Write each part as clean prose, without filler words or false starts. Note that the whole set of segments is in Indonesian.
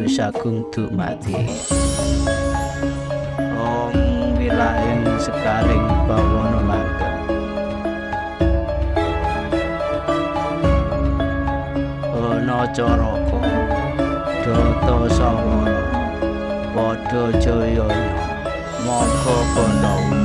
sagung dumadi Om wilayeng sekaring bawana langgeng ana caraka Data Sawara padha jayana mangka Pandhawa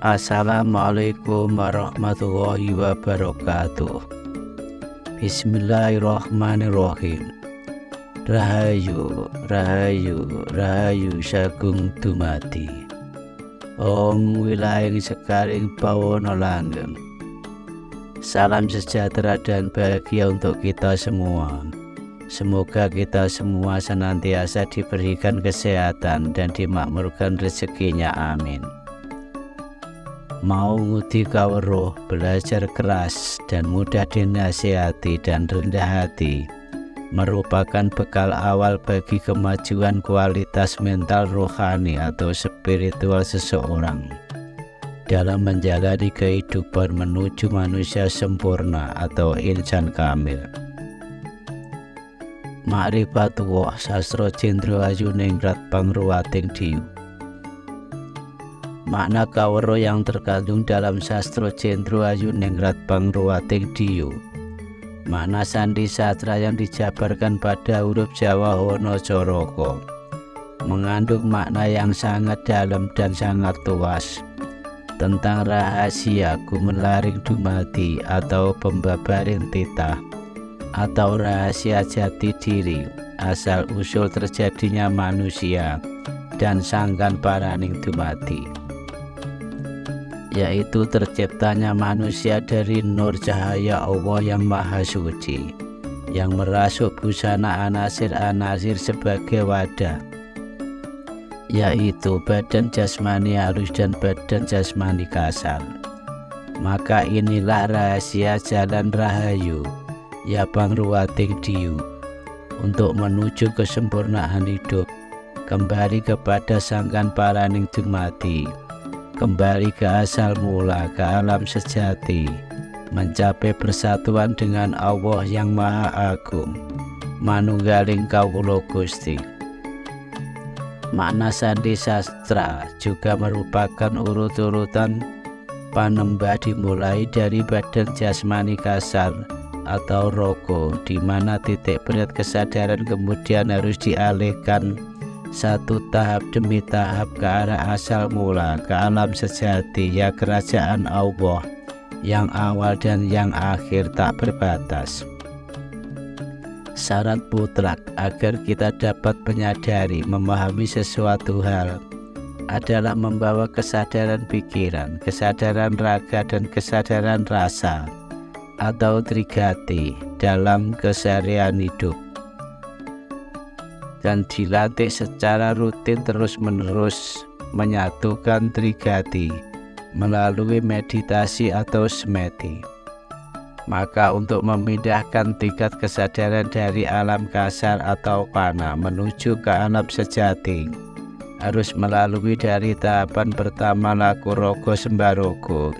Assalamualaikum warahmatullahi wabarakatuh. Bismillahirrahmanirrahim. Rahayu, rahayu, rahayu sagung dumadi Om wilayeng sekaring bawana langgeng. Salam sejahtera dan bahagia untuk kita semua. Semoga kita semua senantiasa diberikan kesehatan dan dimakmurkan rezekinya, amin. Mau ngudi kawruh, belajar keras dan mudah dinasihati dan rendah hati merupakan bekal awal bagi kemajuan kualitas mental rohani atau spiritual seseorang dalam menjalani kehidupan menuju manusia sempurna atau insan kamil. Ma'rifatullah Sastra Cendrawasih Ningrat Pangruwating Diyu. Makna kawruh yang terkandung dalam Sastra Cendrawasih Ningrat Pangruwating Diyu. Makna sandi sastra yang dijabarkan pada huruf Jawa Wana Caraka mengandung makna yang sangat dalam dan sangat luas tentang rahasia gumelaring dumadi atau pembabaring titah atau rahasia jati diri asal usul terjadinya manusia dan sangkan paraning dumadi, yaitu terciptanya manusia dari nur cahaya Allah yang Maha Suci yang merasuk busana anasir-anasir sebagai wadah, yaitu badan jasmani halus dan badan jasmani kasar. Maka inilah rahasia jalan rahayu ya Pangruwating Diyu untuk menuju kesempurnaan hidup, kembali kepada sangkan paraning dumadi, kembali ke asal mula, ke alam sejati, mencapai persatuan dengan Allah yang Maha Agung, manunggaling kawula Gusti. Makna sandi sastra juga merupakan urut-urutan panembah dimulai dari badan jasmani kasar atau rogo, di mana titik berat kesadaran kemudian harus dialihkan satu tahap demi tahap ke arah asal mula, ke alam sejati ya kerajaan Allah yang awal dan yang akhir tak berbatas. Syarat mutlak agar kita dapat menyadari, memahami sesuatu hal adalah membawa kesadaran pikiran, kesadaran raga dan kesadaran rasa atau trigati dalam keseharian hidup, dan dilatih secara rutin terus-menerus menyatukan trigati melalui meditasi atau smeti. Maka untuk memindahkan tingkat kesadaran dari alam kasar atau fana menuju ke alam sejati harus melalui dari tahapan pertama laku rogo sembarogo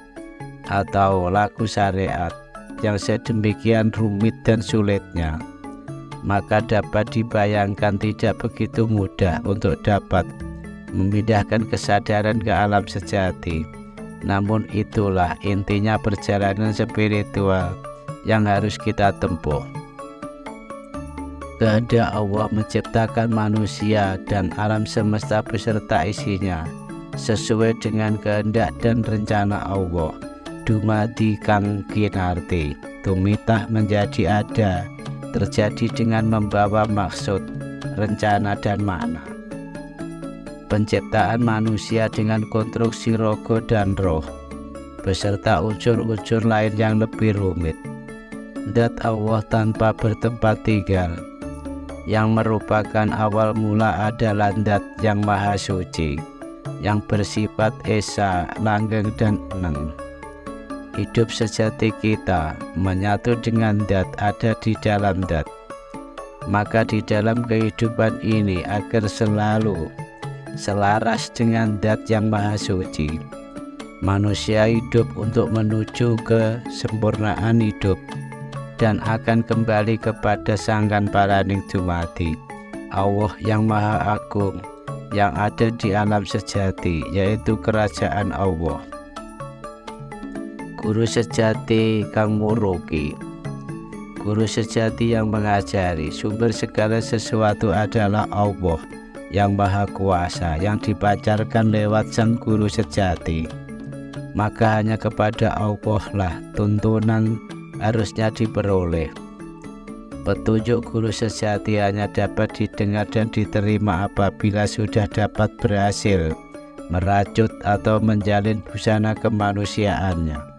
atau laku syariat yang sedemikian rumit dan sulitnya. Maka dapat dibayangkan tidak begitu mudah untuk dapat memindahkan kesadaran ke alam sejati. Namun itulah intinya perjalanan spiritual yang harus kita tempuh. Kehendak Allah menciptakan manusia dan alam semesta beserta isinya sesuai dengan kehendak dan rencana Allah. Dumadi kang kinarti, tumitah menjadi ada, terjadi dengan membawa maksud, rencana dan makna. Penciptaan manusia dengan konstruksi rogo dan roh beserta unsur-unsur lain yang lebih rumit. Dat Allah tanpa bertempat tinggal yang merupakan awal mula adalah Dat yang Maha Suci yang bersifat esa, langgeng dan eneng. Hidup sejati kita menyatu dengan Dat, ada di dalam Dat. Maka di dalam kehidupan ini agar selalu selaras dengan Dat yang Maha Suci, manusia hidup untuk menuju kesempurnaan hidup dan akan kembali kepada Sangkan Paraning Dumadi, Allah yang Maha Agung yang ada di alam sejati, yaitu kerajaan Allah. Guru sejati kang muruki, guru sejati yang mengajari. Sumber segala sesuatu adalah Allah yang Maha Kuasa, yang dipancarkan lewat sang guru sejati. Maka hanya kepada Allah lah tuntunan harusnya diperoleh. Petunjuk guru sejati hanya dapat didengar dan diterima apabila sudah dapat berhasil merajut atau menjalin busana kemanusiaannya.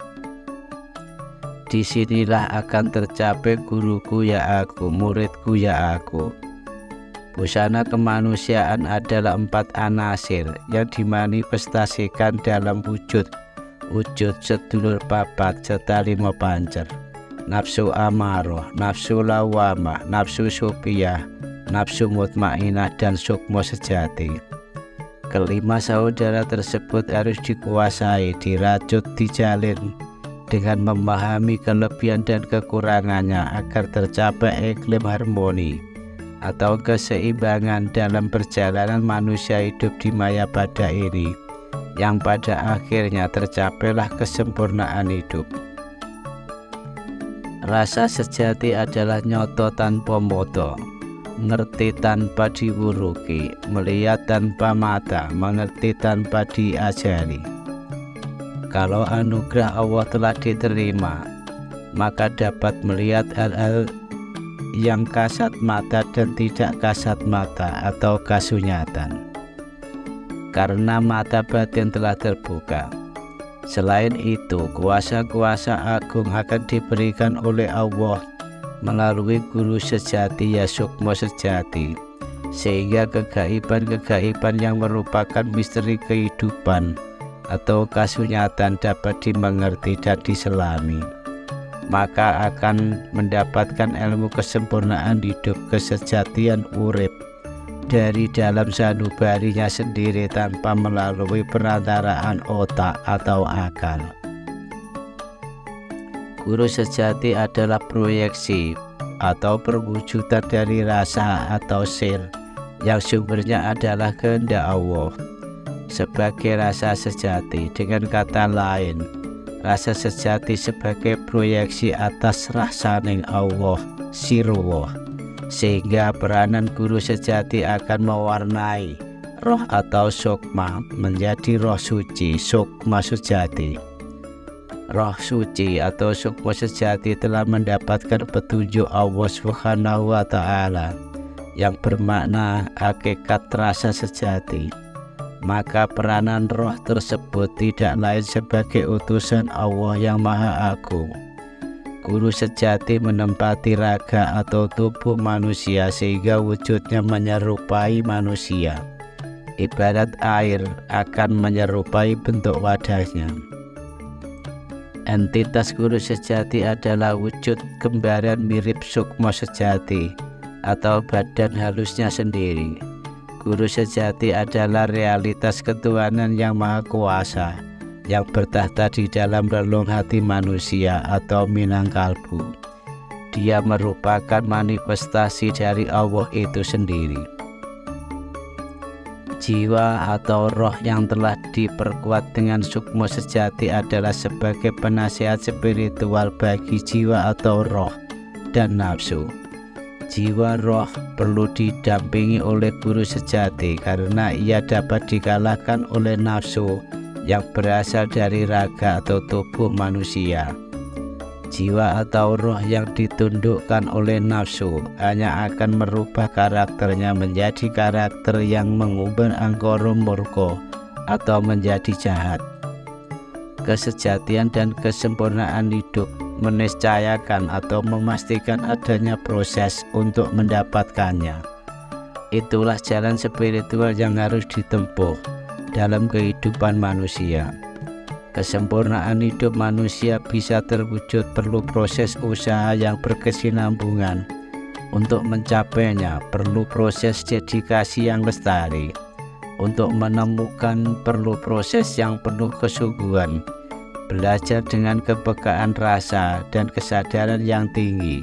Disinilah akan tercapai guruku ya aku, muridku ya aku. Busana kemanusiaan adalah 4 anasir yang dimanifestasikan dalam wujud sedulur papat serta 5 pancer: nafsu amaroh, nafsu lawamah, nafsu supiyah, nafsu mutmainah, dan sukmo sejati. Kelima saudara tersebut harus dikuasai, dirajut, dijalin dengan memahami kelebihan dan kekurangannya agar tercapai iklim harmoni atau keseimbangan dalam perjalanan manusia hidup di maya pada ini, yang pada akhirnya tercapailah kesempurnaan hidup. Rasa sejati adalah nyoto tanpa moto, ngerti tanpa diwuruki, melihat tanpa mata, mengerti tanpa diajari. Kalau anugerah Allah telah diterima, maka dapat melihat hal-hal yang kasat mata dan tidak kasat mata atau kasunyatan, karena mata batin telah terbuka. Selain itu, kuasa-kuasa agung akan diberikan oleh Allah melalui guru sejati ya sukmo sejati, sehingga kegaiban-kegaiban yang merupakan misteri kehidupan atau kasunyatan dapat dimengerti dan diselami. Maka akan mendapatkan ilmu kesempurnaan hidup, kesejatian urip dari dalam sanubarinya sendiri tanpa melalui perantaraan otak atau akal. Guru sejati adalah proyeksi atau perwujudan dari rasa atau sir yang sumbernya adalah kehendak Allah sebagai rasa sejati. Dengan kata lain, rasa sejati sebagai proyeksi atas rasaning Allah sirwa, sehingga peranan guru sejati akan mewarnai roh atau sukma menjadi roh suci, sukma sejati. Roh suci atau sukma sejati telah mendapatkan petunjuk Allah Subhanahu wa Ta'ala yang bermakna hakikat rasa sejati. Maka peranan roh tersebut tidak lain sebagai utusan Allah yang Maha Agung. Guru sejati menempati raga atau tubuh manusia sehingga wujudnya menyerupai manusia. Ibarat air akan menyerupai bentuk wadahnya. Entitas guru sejati adalah wujud kembaran mirip sukma sejati atau badan halusnya sendiri. Guru sejati adalah realitas ketuhanan yang Maha Kuasa yang bertahta di dalam relung hati manusia atau minang kalbu. Dia merupakan manifestasi dari Allah itu sendiri. Jiwa atau roh yang telah diperkuat dengan sukma sejati adalah sebagai penasihat spiritual bagi jiwa atau roh dan nafsu. Jiwa roh perlu didampingi oleh guru sejati karena ia dapat dikalahkan oleh nafsu yang berasal dari raga atau tubuh manusia. Jiwa atau roh yang ditundukkan oleh nafsu hanya akan merubah karakternya menjadi karakter yang mengumbar angkara murka atau menjadi jahat. Kesejatian dan kesempurnaan hidup meniscayakan atau memastikan adanya proses untuk mendapatkannya. Itulah jalan spiritual yang harus ditempuh dalam kehidupan manusia. Kesempurnaan hidup manusia bisa terwujud perlu proses usaha yang berkesinambungan. Untuk mencapainya perlu proses dedikasi yang lestari. Untuk menemukan perlu proses yang penuh kesungguhan. Belajar dengan kepekaan rasa dan kesadaran yang tinggi.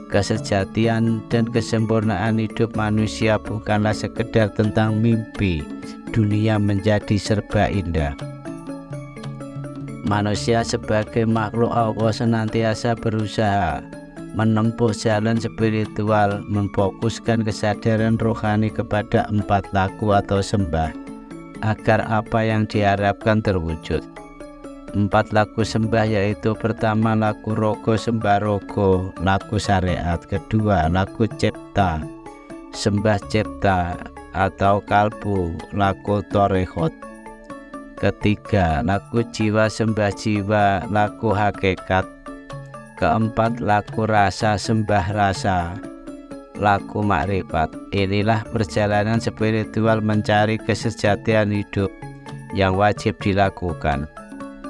Kesejatian dan kesempurnaan hidup manusia bukanlah sekedar tentang mimpi dunia menjadi serba indah. Manusia sebagai makhluk Allah senantiasa berusaha menempuh jalan spiritual, memfokuskan kesadaran rohani kepada 4 laku atau sembah, agar apa yang diharapkan terwujud. 4 laku sembah yaitu pertama laku rogo sembah rogo, laku syariat. Kedua laku cipta, sembah cipta atau kalbu, laku torehot. Ketiga laku jiwa sembah jiwa, laku hakikat. Keempat laku rasa sembah rasa, laku makrifat. Inilah perjalanan spiritual mencari kesejatian hidup yang wajib dilakukan.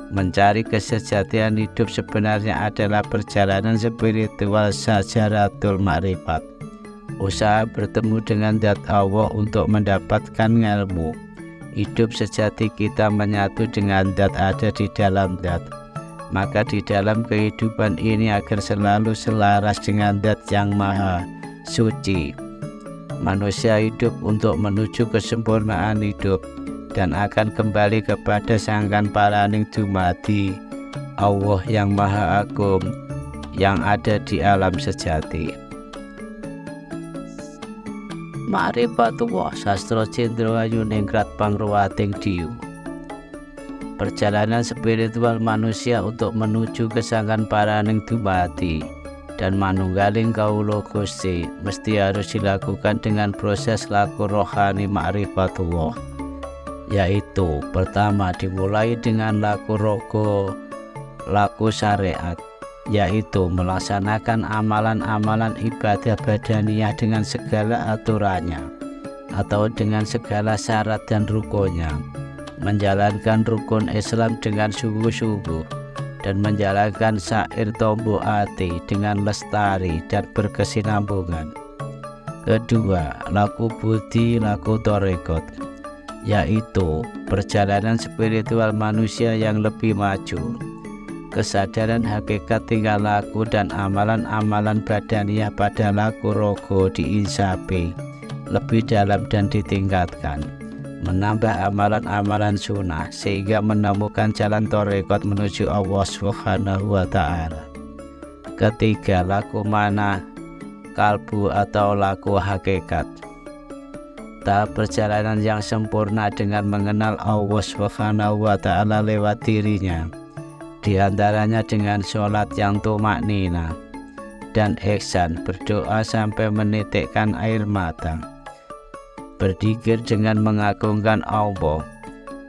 Mencari kesejatian hidup sebenarnya adalah perjalanan spiritual sajaratul makrifat. Usaha bertemu dengan zat Allah untuk mendapatkan ilmu. Hidup sejati kita menyatu dengan zat ada di dalam zat. Maka di dalam kehidupan ini agar selalu selaras dengan zat yang maha suci. Manusia hidup untuk menuju kesempurnaan hidup dan akan kembali kepada Sangkan Paraning Dumadi Allah yang Maha Agung yang ada di alam sejati. Ma'rifatullah Sastra Cendrawasih Ningrat Pangruwating Diyu. Perjalanan spiritual manusia untuk menuju ke Sangkan Paraning Dumadi dan manunggaling kawula Gusti mesti harus dilakukan dengan proses laku rohani ma'rifatullah, yaitu pertama dimulai dengan laku rogo, laku syariat, yaitu melaksanakan amalan-amalan ibadah badaniyah dengan segala aturannya atau dengan segala syarat dan rukunnya, menjalankan rukun Islam dengan sungguh-sungguh dan menjalankan syair tombo ati dengan lestari dan berkesinambungan. Kedua, laku budi, laku torekot, yaitu perjalanan spiritual manusia yang lebih maju. Kesadaran hakikat tingkah laku dan amalan-amalan badaniyah pada laku rogo diinsapi lebih dalam dan ditingkatkan, menambah amalan-amalan sunnah sehingga menemukan jalan torekot menuju Allah Subhanahu wa Ta'ala. Ketiga, laku mana kalbu atau laku hakikat, tahap perjalanan yang sempurna dengan mengenal Allah Subhanahu wa Ta'ala lewat dirinya, diantaranya dengan sholat yang tumaknina dan ihsan, berdoa sampai menitikkan air mata, berzikir dengan mengagungkan Allah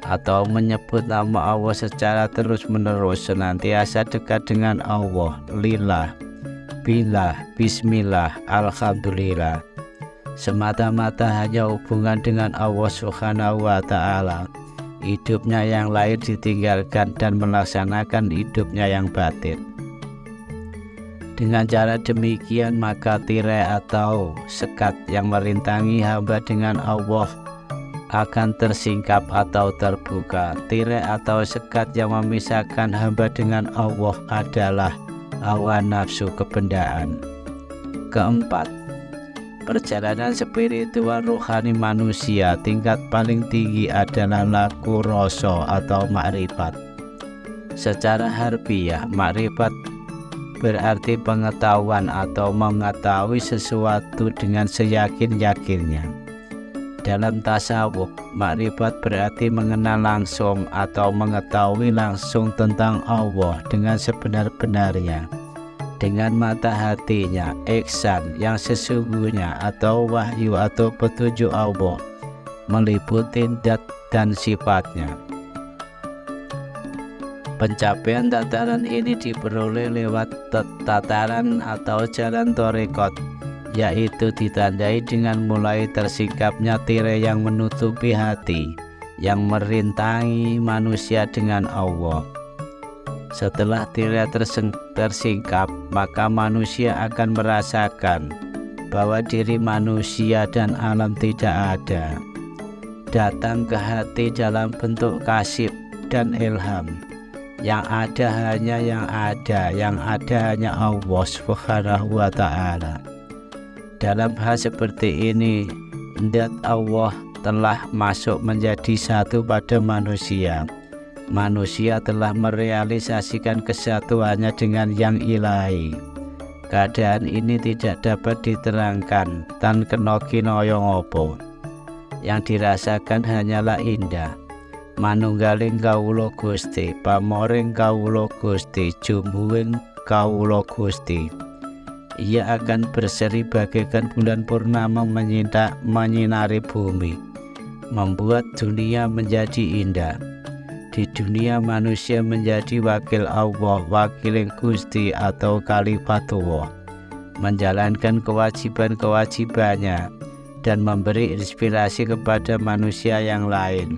atau menyebut nama Allah secara terus-menerus, senantiasa dekat dengan Allah, lillah, billah, bismillah, alhamdulillah, semata-mata hanya hubungan dengan Allah Subhanahu wa Ta'ala. Hidupnya yang lahir ditinggalkan dan melaksanakan hidupnya yang batin. Dengan cara demikian maka tirai atau sekat yang merintangi hamba dengan Allah akan tersingkap atau terbuka. Tirai atau sekat yang memisahkan hamba dengan Allah adalah hawa nafsu kebendaan. Keempat, perjalanan spiritual rohani manusia tingkat paling tinggi adalah laku rasa atau makrifat. Secara harfiah, makrifat berarti pengetahuan atau mengetahui sesuatu dengan seyakin-yakinnya. Dalam tasawuf, makrifat berarti mengenal langsung atau mengetahui langsung tentang Allah dengan sebenar-benarnya, dengan mata hatinya. Ihsan yang sesungguhnya atau wahyu atau petunjuk Allah meliputi zat dan sifatnya. Pencapaian tataran ini diperoleh lewat tataran atau jalan torekot, yaitu ditandai dengan mulai tersingkapnya tirai yang menutupi hati, yang merintangi manusia dengan Allah. Setelah tirai tersingkap, maka manusia akan merasakan bahwa diri manusia dan alam tidak ada. Datang ke hati dalam bentuk kasih dan ilham. Yang ada hanya Allah Subhanahu wa Ta'ala. Dalam hal seperti ini, zat Allah telah masuk menjadi satu pada manusia. Manusia telah merealisasikan kesatuannya dengan yang ilahi. Keadaan ini tidak dapat diterangkan tan kenoki noyong opo. Yang dirasakan hanyalah indah. Manunggaling kawula Gusti, pamoring kawula Gusti, jumbuhing kawula Gusti. Ia akan berseri bagaikan bulan purnama menyinari bumi, membuat dunia menjadi indah. Di dunia manusia menjadi wakil Allah, wakiling Gusti atau Khalifatullah, menjalankan kewajiban-kewajibannya dan memberi inspirasi kepada manusia yang lain.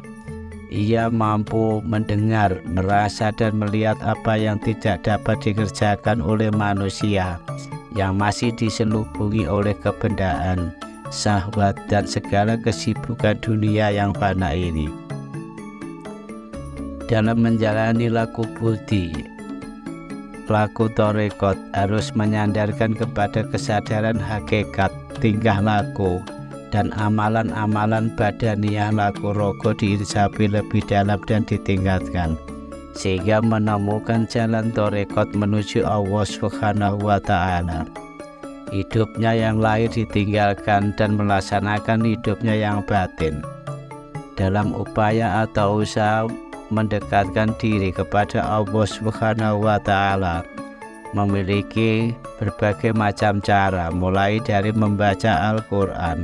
Ia mampu mendengar, merasa dan melihat apa yang tidak dapat dikerjakan oleh manusia yang masih diselubungi oleh kebendaan, syahwat dan segala kesibukan dunia yang fana ini. Dalam menjalani laku budi, laku tarekat harus menyandarkan kepada kesadaran hakikat tingkah laku dan amalan-amalan badaniyah laku rogo diinsafi lebih dalam dan ditingkatkan, sehingga menemukan jalan tarekat menuju Allah Subhanahu wa Ta'ala. Hidupnya yang lahir ditinggalkan dan melaksanakan hidupnya yang batin. Dalam upaya atau usaha mendekatkan diri kepada Allah Subhanahu wa Ta'ala, memiliki berbagai macam cara, mulai dari membaca Al-Quran,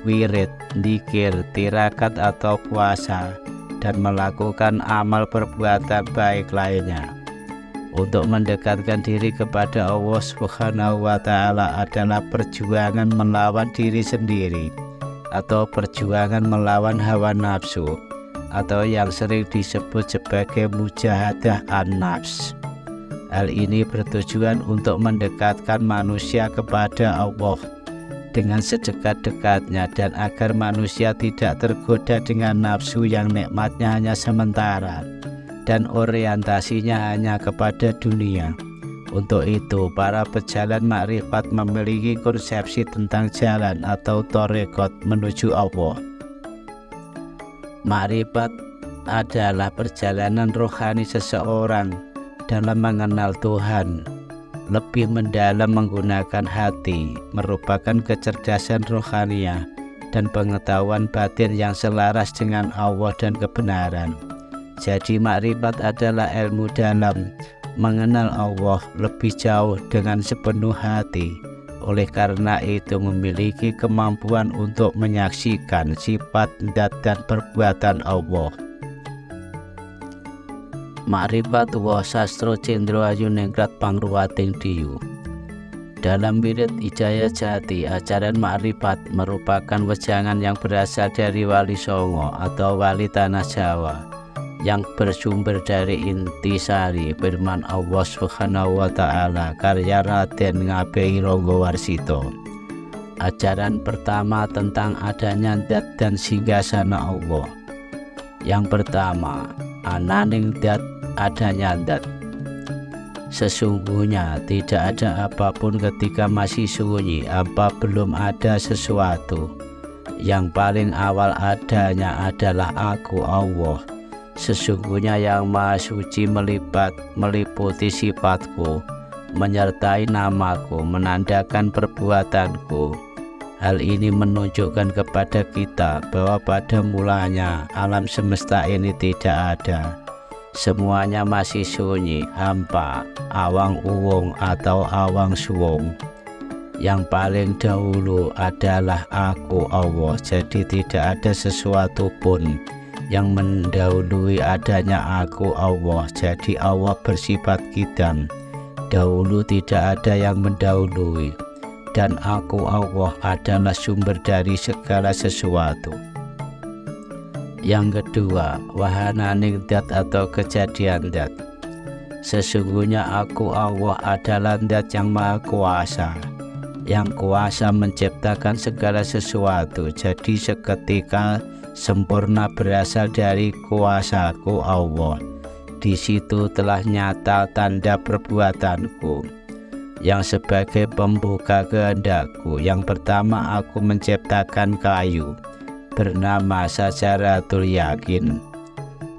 wirid, dzikir, tirakat atau puasa, dan melakukan amal perbuatan baik lainnya. Untuk mendekatkan diri kepada Allah Subhanahu wa Ta'ala adalah perjuangan melawan diri sendiri atau perjuangan melawan hawa nafsu, atau yang sering disebut sebagai mujahadah an-nafs. Hal ini bertujuan untuk mendekatkan manusia kepada Allah dengan sedekat-dekatnya dan agar manusia tidak tergoda dengan nafsu yang nikmatnya hanya sementara dan orientasinya hanya kepada dunia. Untuk itu, para pejalan makrifat memiliki konsepsi tentang jalan atau tarekat menuju Allah. Makrifat adalah perjalanan rohani seseorang dalam mengenal Tuhan lebih mendalam menggunakan hati, merupakan kecerdasan rohaniah dan pengetahuan batin yang selaras dengan Allah dan kebenaran. Jadi makrifat adalah ilmu dalam mengenal Allah lebih jauh dengan sepenuh hati. Oleh karena itu memiliki kemampuan untuk menyaksikan sifat, zat dan perbuatan Allah. Makrifat wa sastro cendro ayu nengkrat pangruwating diyu. Dalam wirid Ijaya Jati, ajaran makrifat merupakan wejangan yang berasal dari Wali Songo atau Wali Tanah Jawa, yang bersumber dari intisari firman Allah Subhanahu wa Ta'ala karya Raden Ngabei Ranggawarsita. Ajaran pertama tentang adanya zat dan singgasana Allah. Yang pertama, ananing zat, adanya zat. Sesungguhnya tidak ada apapun ketika masih sunyi, apa belum ada sesuatu. Yang paling awal adanya adalah Aku Allah. Sesungguhnya yang Maha Suci meliputi sifatku, menyertai namaku, menandakan perbuatanku. Hal ini menunjukkan kepada kita bahwa pada mulanya alam semesta ini tidak ada. Semuanya masih sunyi, hampa, awang uwung atau awang suwung. Yang paling dahulu adalah Aku Allah, jadi tidak ada sesuatu pun yang mendahului adanya Aku Allah. Jadi Allah bersifat qidam, dahulu tidak ada yang mendahului, dan Aku Allah adalah sumber dari segala sesuatu. Yang kedua, wahananing dat atau kejadian dat. Sesungguhnya aku Allah adalah dat yang maha kuasa, yang kuasa menciptakan segala sesuatu. Jadi seketika sempurna berasal dari kuasaku Allah. Di situ telah nyata tanda perbuatanku yang sebagai pembuka kehendakku. Yang pertama, aku menciptakan kayu bernama Syajaratul Yakin,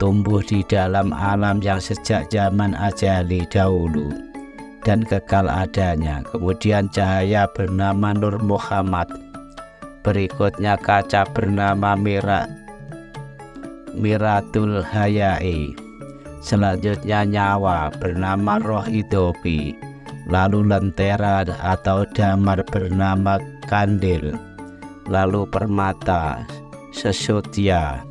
tumbuh di dalam alam yang sejak zaman ajali dahulu dan kekal adanya. Kemudian cahaya bernama Nur Muhammad, berikutnya kaca bernama Miratul Hayai, selanjutnya nyawa bernama Roh Idopi, lalu lentera atau damar bernama Kandil, lalu permata Sesotya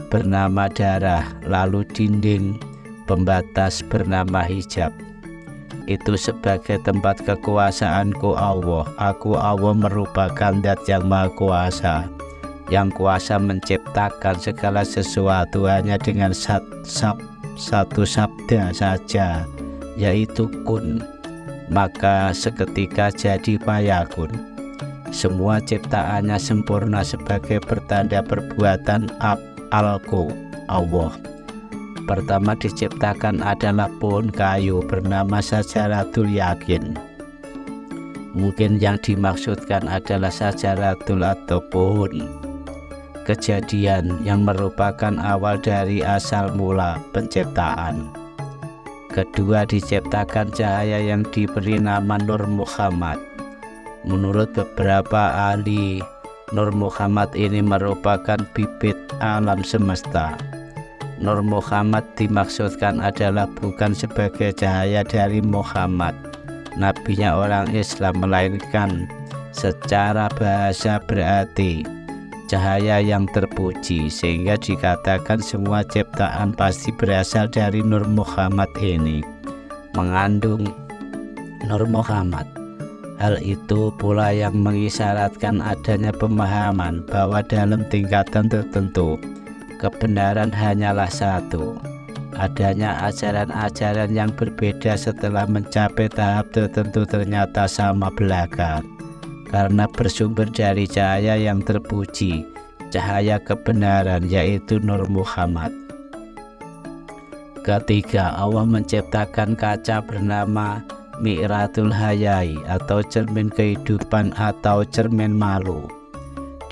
bernama darah, lalu dinding pembatas bernama hijab. Itu sebagai tempat kekuasaanku Allah. Aku Allah merupakan dat yang maha kuasa, yang kuasa menciptakan segala sesuatu hanya dengan satu sabda saja, yaitu kun, maka seketika jadi fayakun. Semua ciptaannya sempurna sebagai pertanda perbuatan Alku Allah. Pertama diciptakan adalah pohon kayu bernama Syajaratul Yakin. Mungkin yang dimaksudkan adalah Syajaratul atau pohon kejadian yang merupakan awal dari asal mula penciptaan. Kedua diciptakan cahaya yang diberi nama Nur Muhammad. Menurut beberapa ahli, Nur Muhammad ini merupakan bibit alam semesta. Nur Muhammad dimaksudkan adalah bukan sebagai cahaya dari Muhammad, nabinya orang Islam, melainkan secara bahasa berarti cahaya yang terpuji, sehingga dikatakan semua ciptaan pasti berasal dari Nur Muhammad ini, mengandung Nur Muhammad. Hal itu pula yang mengisyaratkan adanya pemahaman bahwa dalam tingkatan tertentu kebenaran hanyalah satu. Adanya ajaran-ajaran yang berbeda setelah mencapai tahap tertentu ternyata sama belaka, karena bersumber dari cahaya yang terpuji, cahaya kebenaran, yaitu Nur Muhammad. Ketiga, Allah menciptakan kaca bernama Miratul Hayai atau cermin kehidupan atau cermin malu,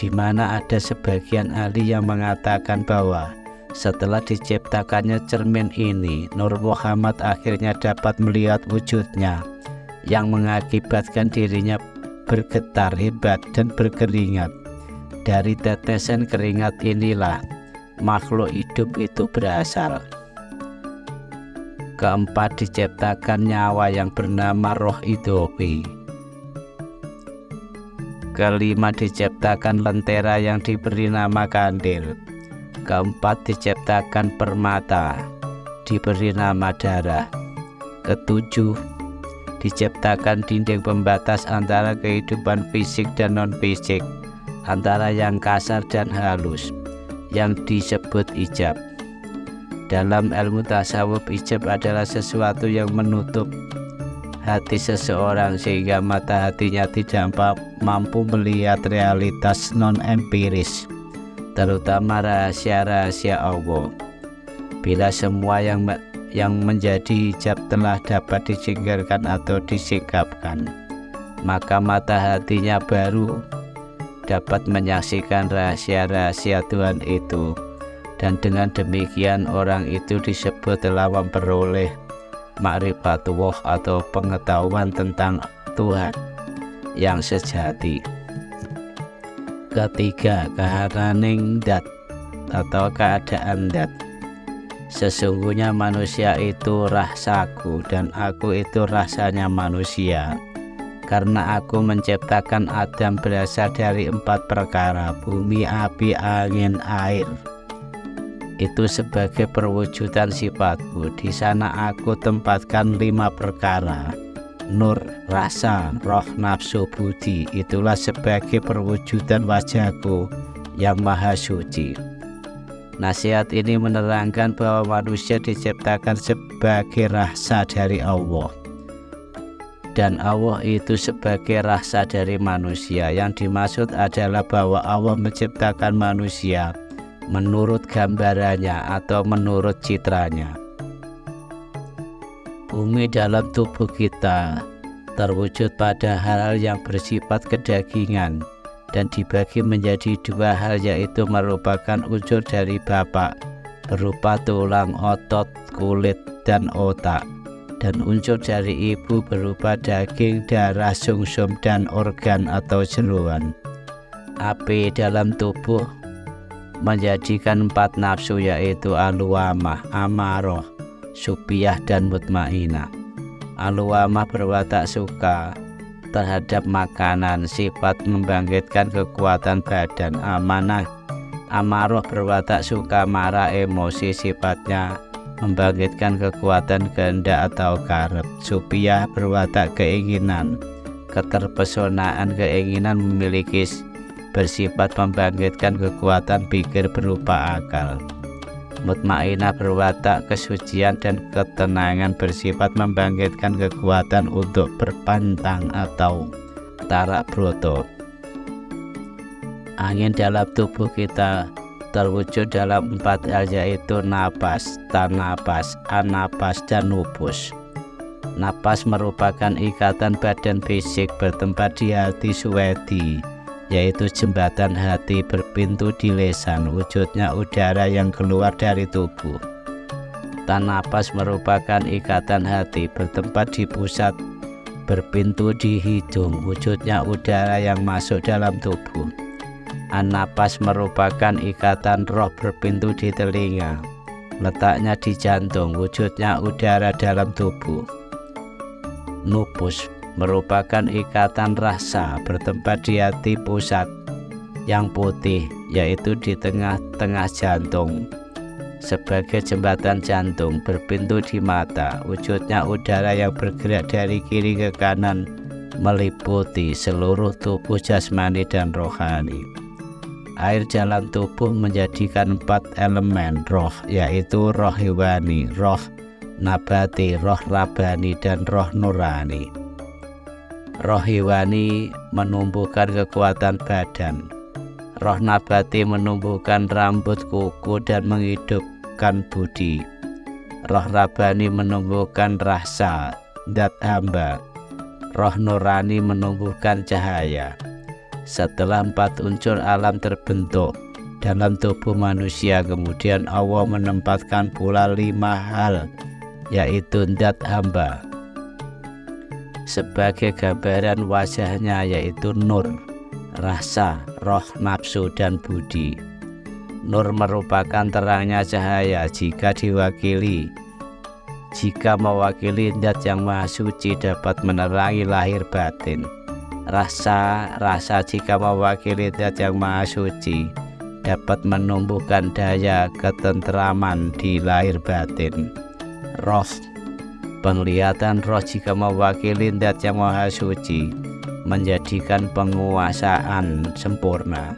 di mana ada sebagian ahli yang mengatakan bahwa setelah diciptakannya cermin ini, Nur Muhammad akhirnya dapat melihat wujudnya, yang mengakibatkan dirinya bergetar hebat dan berkeringat. Dari tetesan keringat inilah makhluk hidup itu berasal. Keempat diciptakan nyawa yang bernama Roh Idopi. Kelima diciptakan lentera yang diberi nama Kandil. Keempat diciptakan permata, diberi nama darah. Ketujuh diciptakan dinding pembatas antara kehidupan fisik dan non-fisik, antara yang kasar dan halus, yang disebut ijab. Dalam ilmu tasawuf, ijab adalah sesuatu yang menutup hati seseorang sehingga mata hatinya tidak mampu melihat realitas non-empiris, terutama rahasia-rahasia Allah. Bila semua yang menjadi hijab telah dapat disingkirkan atau disingkapkan, maka mata hatinya baru dapat menyaksikan rahasia-rahasia Tuhan itu. Dan dengan demikian orang itu disebut telah memperoleh ma'rifatullah atau pengetahuan tentang Tuhan yang sejati. Ketiga, keharaning dat atau keadaan dat. Sesungguhnya manusia itu rasaku dan aku itu rasanya manusia, karena aku menciptakan Adam berasal dari 4 perkara: bumi, api, angin, air. Itu sebagai perwujudan sifatku. Di sana aku tempatkan 5 perkara: nur, rasa, roh, nafsu, budi. Itulah sebagai perwujudan wajahku yang maha suci. Nasihat ini menerangkan bahwa manusia diciptakan sebagai rasa dari Allah, dan Allah itu sebagai rasa dari manusia. Yang dimaksud adalah bahwa Allah menciptakan manusia menurut gambarannya atau menurut citranya. Bumi dalam tubuh kita terwujud pada hal-hal yang bersifat kedagingan dan dibagi menjadi dua hal, yaitu merupakan unsur dari Bapa berupa tulang, otot, kulit, dan otak, dan unsur dari Ibu berupa daging, darah, sumsum, dan organ atau jeroan. Api dalam tubuh menjadikan 4 nafsu, yaitu al-lawamah, amarah, syubhiyah, dan mutmainah. Al-lawamah berwatak suka terhadap makanan, sifat membangkitkan kekuatan badan. Amarah berwatak suka marah, emosi, sifatnya membangkitkan kekuatan kehendak atau karep. Syubhiyah berwatak keinginan, keterpesonaan, keinginan memiliki, bersifat membangkitkan kekuatan pikir berupa akal. Mutmainah berwatak kesucian dan ketenangan, bersifat membangkitkan kekuatan untuk berpantang atau tarak broto. Angin dalam tubuh kita terwujud dalam 4 hal, yaitu napas, tanapas, anapas, dan nufus. Napas merupakan ikatan badan fisik bertempat di hati suwedi, yaitu jembatan hati berpintu di lesan, wujudnya udara yang keluar dari tubuh. Tanapas merupakan ikatan hati bertempat di pusat berpintu di hidung, wujudnya udara yang masuk dalam tubuh. Anapas merupakan ikatan roh berpintu di telinga, letaknya di jantung, wujudnya udara dalam tubuh. Nufus merupakan ikatan rasa bertempat di hati pusat yang putih, yaitu di tengah-tengah jantung, sebagai jembatan jantung berpintu di mata, wujudnya udara yang bergerak dari kiri ke kanan meliputi seluruh tubuh jasmani dan rohani. Air dalam tubuh menjadikan 4 elemen roh, yaitu roh hewani, roh nabati, roh rabani, dan roh nurani. Roh hewani menumbuhkan kekuatan badan. Roh nabati menumbuhkan rambut, kuku, dan menghidupkan budi. Roh rabani menumbuhkan rasa, zat hamba. Roh nurani menumbuhkan cahaya. Setelah 4 unsur alam terbentuk dalam tubuh manusia, kemudian Allah menempatkan pula 5 hal, yaitu zat hamba sebagai gambaran wajahnya, yaitu nur, rasa, roh, nafsu, dan budi. Nur merupakan terangnya cahaya jika mewakili zat yang maha suci dapat menerangi lahir batin. Rasa jika mewakili zat yang maha suci dapat menumbuhkan daya ketentraman di lahir batin. Roh, penglihatan roh jika mewakili zat yang maha suci menjadikan penguasaan sempurna.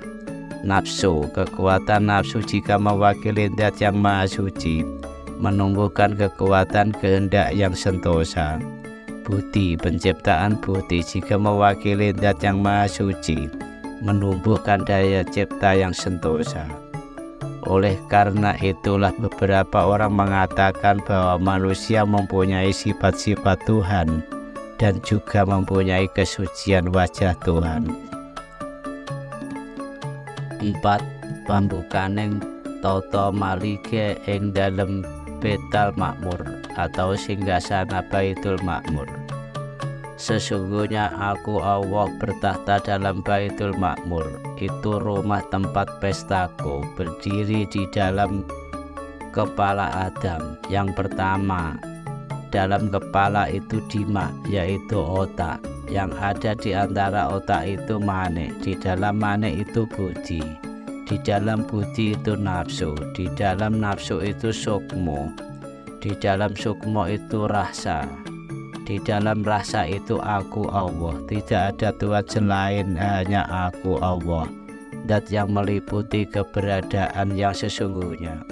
Nafsu, kekuatan nafsu jika mewakili zat yang maha suci menumbuhkan kekuatan kehendak yang sentosa. Budi, penciptaan budi jika mewakili zat yang maha suci menumbuhkan daya cipta yang sentosa. Oleh karena itulah beberapa orang mengatakan bahwa manusia mempunyai sifat-sifat Tuhan dan juga mempunyai kesucian wajah Tuhan. 4. Pambukaning tata malige ing dalem Baitul Makmur atau singgasana Baitul Makmur. Sesungguhnya aku Allah bertahta dalam Baitul Makmur, itu rumah tempat pestaku, berdiri di dalam kepala Adam. Yang pertama, dalam kepala itu dima, yaitu otak. Yang ada di antara otak itu manik, di dalam manik itu budi, di dalam budi itu nafsu, di dalam nafsu itu sukmo, di dalam sukmo itu rasa, di dalam rasa itu aku Allah. Tidak ada Tuhan selain hanya aku Allah. dan yang meliputi keberadaan yang sesungguhnya.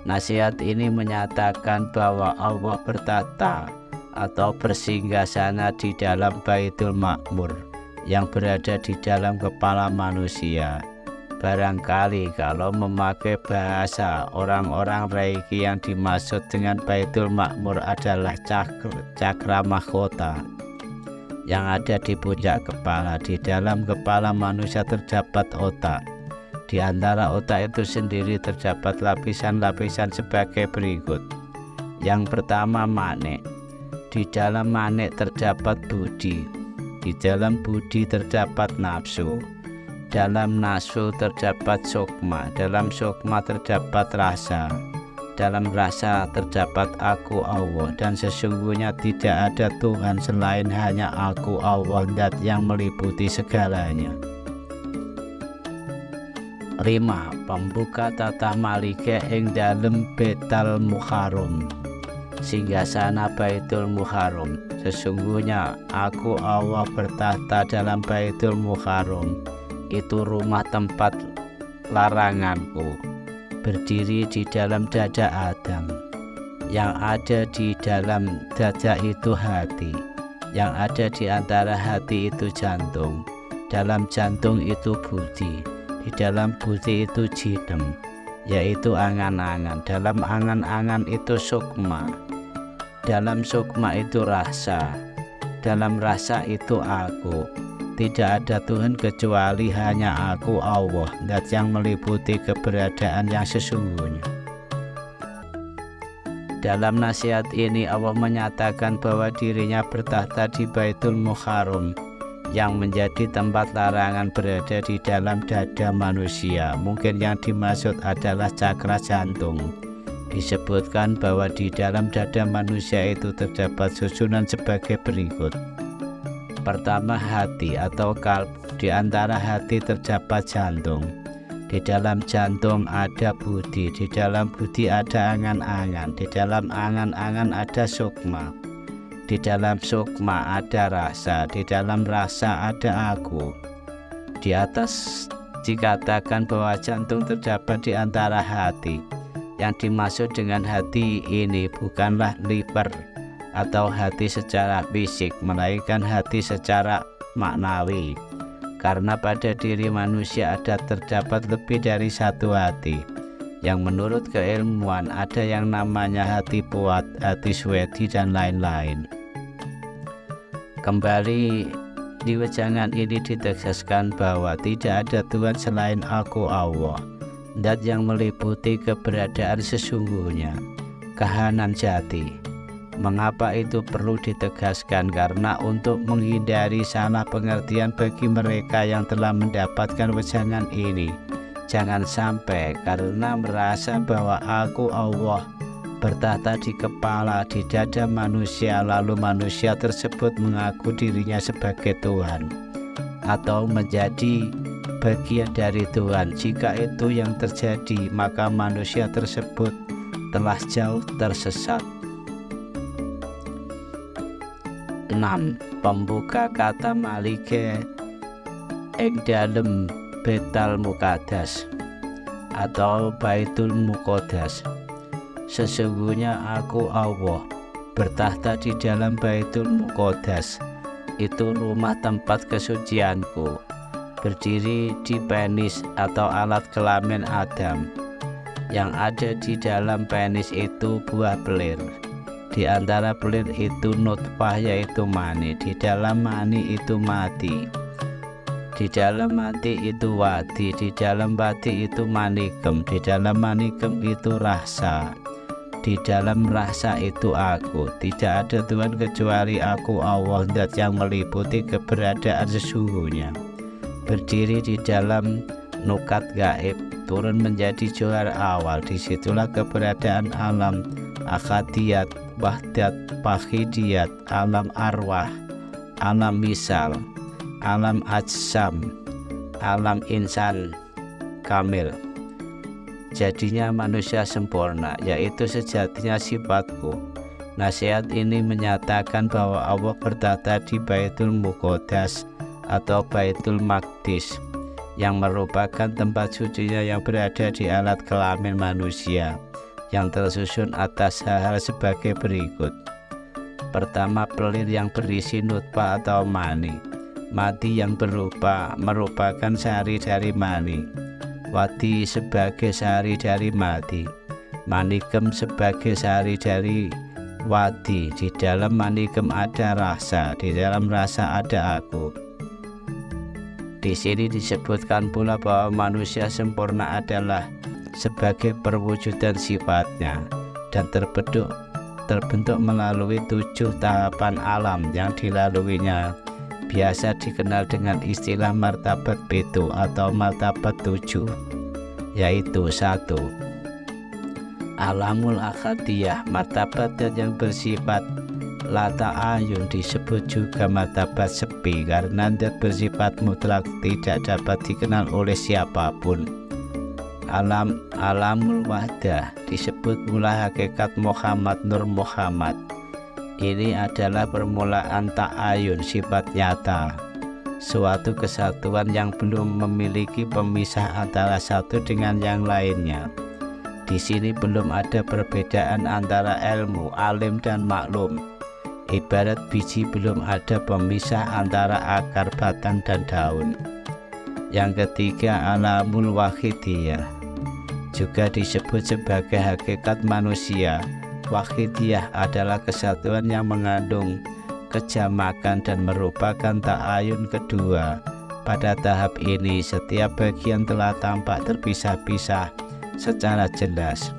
Nasihat ini menyatakan bahwa Allah bertata atau bersinggasana di dalam Baitul Ma'mur yang berada di dalam kepala manusia. Barangkali kalau memakai bahasa orang-orang Reiki, yang dimaksud dengan Baitul Ma'mur adalah cakra mahkota yang ada di puncak kepala. Di dalam kepala manusia terdapat otak. Di antara otak itu sendiri terdapat lapisan-lapisan sebagai berikut. Yang pertama, manik. Di dalam manik terdapat budi. Di dalam budi terdapat nafsu. Dalam nafsu terdapat sukma. Dalam sukma terdapat rasa. Dalam rasa terdapat aku Allah, dan sesungguhnya tidak ada Tuhan selain hanya aku Allah, zat yang meliputi segalanya. 5. Pembuka tatah malike ing dalem Baitul Muharram. Singgasana Baitul Muharram. Sesungguhnya aku Allah bertahta dalam Baitul Muharram. Itu rumah tempat laranganku, berdiri di dalam dada Adam. Yang ada di dalam dada itu hati. Yang ada di antara hati itu jantung. Dalam jantung itu budi. Di dalam budi itu jidem, yaitu angan-angan. Dalam angan-angan itu sukma. Dalam sukma itu rasa. Dalam rasa itu aku. Tidak ada Tuhan kecuali hanya aku Allah, zat yang meliputi keberadaan yang sesungguhnya. Dalam nasihat ini Allah menyatakan bahwa dirinya bertahta di Baitul Muharram, yang menjadi tempat larangan berada di dalam dada manusia. Mungkin yang dimaksud adalah cakra jantung. Disebutkan bahwa di dalam dada manusia itu terdapat susunan sebagai berikut. Pertama, hati atau kalb. Di antara hati terdapat jantung. Di dalam jantung ada budi. Di dalam budi ada angan-angan. Di dalam angan-angan ada sukma. Di dalam sukma ada rasa. Di dalam rasa ada aku. Di atas dikatakan bahwa jantung terdapat di antara hati. Yang dimaksud dengan hati ini bukanlah liver atau hati secara fisik, melainkan hati secara maknawi. Karena pada diri manusia terdapat lebih dari satu hati. Yang menurut keilmuan ada yang namanya hati puat, hati sweti, dan lain-lain. Kembali di wejangan ini ditegaskan bahwa tidak ada Tuhan selain aku Allah, zat yang meliputi keberadaan sesungguhnya, kahanan jati. Mengapa itu perlu ditegaskan? Karena untuk menghindari salah pengertian bagi mereka yang telah mendapatkan wejangan ini. Jangan sampai karena merasa bahwa aku Allah bertahta di kepala, di dada manusia, lalu manusia tersebut mengaku dirinya sebagai Tuhan atau menjadi bagian dari Tuhan. Jika itu yang terjadi, maka manusia tersebut telah jauh tersesat. 6. Pembuka kata malike ing dalem Baitul Muqaddas atau Baitul Muqaddas. Sesungguhnya aku Allah bertahta di dalam Baitul Muqaddas. Itu rumah tempat kesucianku, berdiri di penis atau alat kelamin Adam. Yang ada di dalam penis itu buah pelir. Di antara pelir itu nutfah, yaitu mani. Di dalam mani itu mati. Di dalam mati itu wadi. Di dalam wadi itu manikem. Di dalam manikem itu rasa. Di dalam rasa itu aku. Tidak ada Tuhan kecuali aku Allah, zat yang meliputi keberadaan sesungguhnya. Berdiri di dalam nukat gaib, turun menjadi johar awal. Disitulah keberadaan alam akadiyat, wahdat, fakhidiyat, alam arwah, alam misal, alam ajsam, alam insan kamil. Jadinya manusia sempurna, yaitu sejatinya sifatku. Nasihat ini menyatakan bahwa Allah bertahta di Baitul Muqaddas atau Baitul Maqdis, yang merupakan tempat sucinya yang berada di alat kelamin manusia, yang tersusun atas hal-hal sebagai berikut. Pertama, pelir yang berisi nutfah atau mani. Mati yang merupakan sari dari mani. Wadi sebagai sari dari mati. Manikem sebagai sari dari wadi. Di dalam manikem ada rasa, di dalam rasa ada aku. Di sini disebutkan pula bahwa manusia sempurna adalah sebagai perwujudan sifatnya dan terbentuk melalui 7 tahapan alam yang dilaluinya. Biasa dikenal dengan istilah martabat pitu atau martabat 7, yaitu 1. Alamul akhadiyah, martabat yang bersifat lata ayun, disebut juga martabat sepi karena zat bersifat mutlak, tidak dapat dikenal oleh siapapun. Alamul wahdah, disebut mula hakikat Muhammad Nur Muhammad. Ini adalah permulaan ta'ayun, sifat nyata, suatu kesatuan yang belum memiliki pemisah antara satu dengan yang lainnya. Di sini belum ada perbedaan antara ilmu, alim dan maklum. Ibarat biji belum ada pemisah antara akar, batang dan daun. Yang ketiga, alamul wahidiyah, juga disebut sebagai hakikat manusia. Wahidiyah adalah kesatuan yang mengandung kejamakan dan merupakan ta'ayun kedua. Pada tahap ini setiap bagian telah tampak terpisah-pisah secara jelas.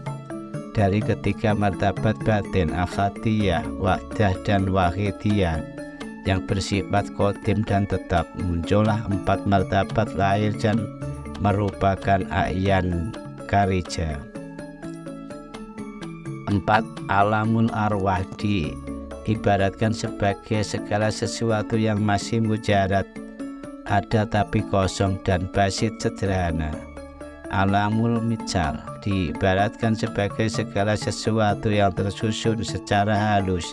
Dari ketiga martabat batin, akhadiyah, wahdah dan wahidiyah yang bersifat qadim dan tetap, muncullah 4 martabat lahir dan merupakan a'yan karija. 4. Alamul arwah, diibaratkan sebagai segala sesuatu yang masih mujarad, ada tapi kosong dan basit sederhana. Alamul mitsal, diibaratkan sebagai segala sesuatu yang tersusun secara halus,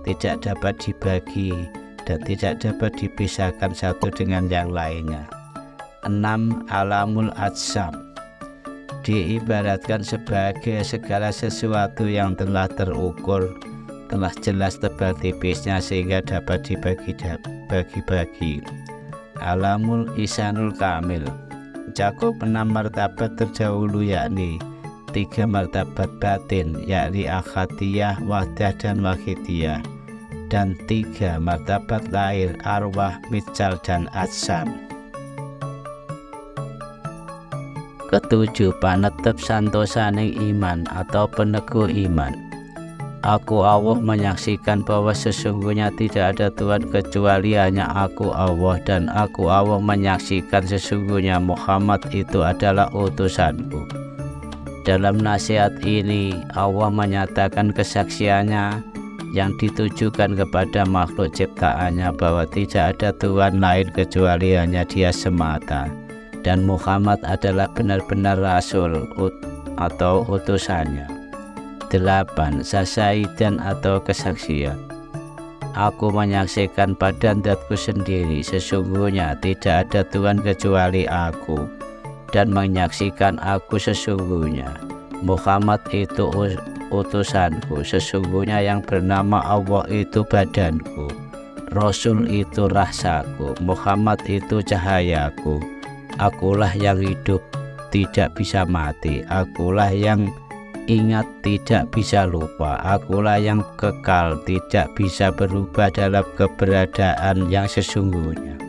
tidak dapat dibagi dan tidak dapat dipisahkan satu dengan yang lainnya. 6. Alamul ajsam, diibaratkan sebagai segala sesuatu yang telah terukur, telah jelas tebal tipisnya sehingga dapat dibagi-bagi. Alamul isanul kamil, cakup 6 martabat terdahulu, yakni 3 martabat batin, yakni akhadiyah, wahdah dan wahidiyah, dan 3 martabat lahir, arwah, mitsal dan ajsam. Ketujuh, panetep santosaning iman atau peneguh iman. Aku Allah menyaksikan bahwa sesungguhnya tidak ada Tuhan kecuali hanya aku Allah, dan aku Allah menyaksikan sesungguhnya Muhammad itu adalah utusanku. Dalam nasihat ini Allah menyatakan kesaksiannya yang ditujukan kepada makhluk ciptaannya bahwa tidak ada Tuhan lain kecuali hanya Dia semata, dan Muhammad adalah benar-benar Rasul atau utusannya. 8. Sasaidan atau kesaksian. Aku menyaksikan pada zatku sendiri, sesungguhnya tidak ada Tuhan kecuali aku, dan menyaksikan aku sesungguhnya Muhammad itu utusanku, sesungguhnya yang bernama Allah itu badanku, Rasul itu rasaku, Muhammad itu cahayaku. Akulah yang hidup, tidak bisa mati. Akulah yang ingat, tidak bisa lupa. Akulah yang kekal, tidak bisa berubah dalam keberadaan yang sesungguhnya.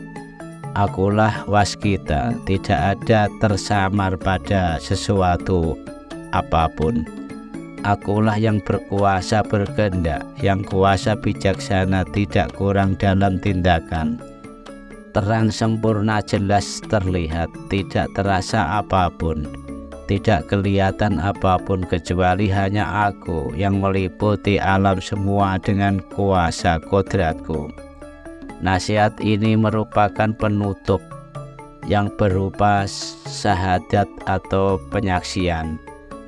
Akulah waskita, tidak ada tersamar pada sesuatu apapun. Akulah yang berkuasa berkehendak, yang kuasa bijaksana, tidak kurang dalam tindakan. Terang sempurna jelas terlihat, tidak terasa apapun, tidak kelihatan apapun kecuali hanya aku yang meliputi alam semua dengan kuasa kodratku. Nasihat ini merupakan penutup yang berupa syahadat atau penyaksian.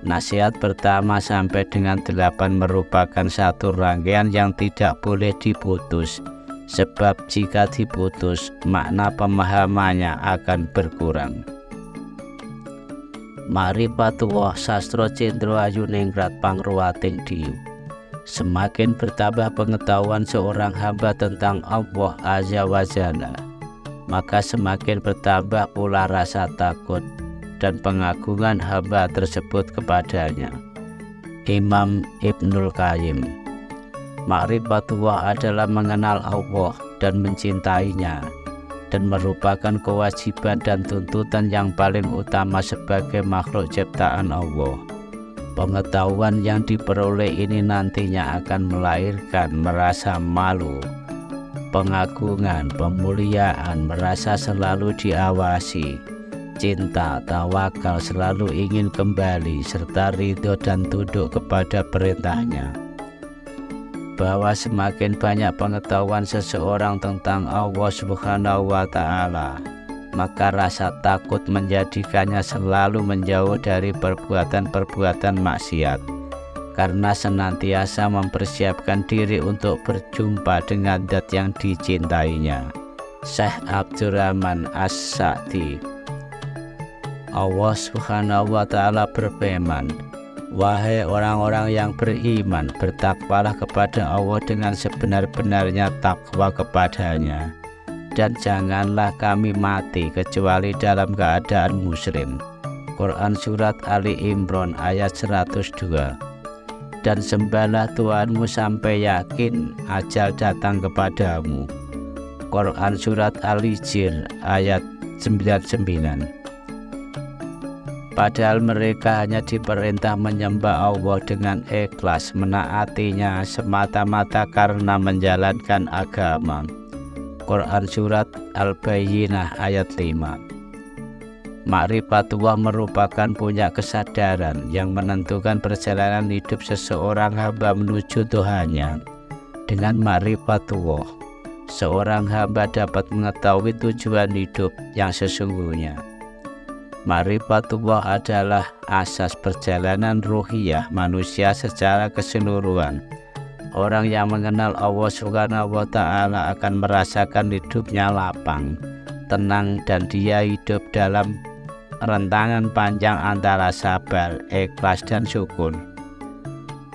Nasihat pertama sampai dengan 8 merupakan satu rangkaian yang tidak boleh diputus. sebab jika diputus, makna pemahamannya akan berkurang. Ma'rifatullah sastra Cendro Ayuningrat pangruwating diyu. Semakin bertambah pengetahuan seorang hamba tentang Allah Azza wa Jalla, maka semakin bertambah pula rasa takut dan pengagungan hamba tersebut kepadanya. Imam Ibnul Qayyim. Ma'rifatullah adalah mengenal Allah dan mencintainya, dan merupakan kewajiban dan tuntutan yang paling utama sebagai makhluk ciptaan Allah. Pengetahuan yang diperoleh ini nantinya akan melahirkan merasa malu, pengagungan, pemuliaan, merasa selalu diawasi, cinta, tawakal, selalu ingin kembali, serta ridho dan tunduk kepada perintahnya. Bahwa semakin banyak pengetahuan seseorang tentang Allah Subhanahu wa Ta'ala, maka rasa takut menjadikannya selalu menjauh dari perbuatan-perbuatan maksiat, karena senantiasa mempersiapkan diri untuk berjumpa dengan zat yang dicintainya. Syekh Abdurrahman As-Sa'di. Allah Subhanahu wa Ta'ala berfirman, "Wahai orang-orang yang beriman, bertakwalah kepada Allah dengan sebenar-benarnya takwa kepadanya, dan janganlah kami mati kecuali dalam keadaan muslim." Quran Surat Ali Imran ayat 102. Dan sembahlah Tuhanmu sampai yakin ajal datang kepadamu. Quran Surat Al-Hijr ayat 99. Padahal mereka hanya diperintah menyembah Allah dengan ikhlas, menaatinya semata-mata karena menjalankan agama. Quran Surat Al-Bayyinah ayat 5. Ma'rifatullah merupakan punya kesadaran yang menentukan perjalanan hidup seseorang hamba menuju Tuhannya. Dengan ma'rifatullah, seorang hamba dapat mengetahui tujuan hidup yang sesungguhnya. Ma'rifatullah adalah asas perjalanan ruhiyah manusia secara keseluruhan. Orang yang mengenal Allah Subhanahu wa Ta'ala akan merasakan hidupnya lapang, tenang, dan dia hidup dalam rentangan panjang antara sabar, ikhlas, dan syukur.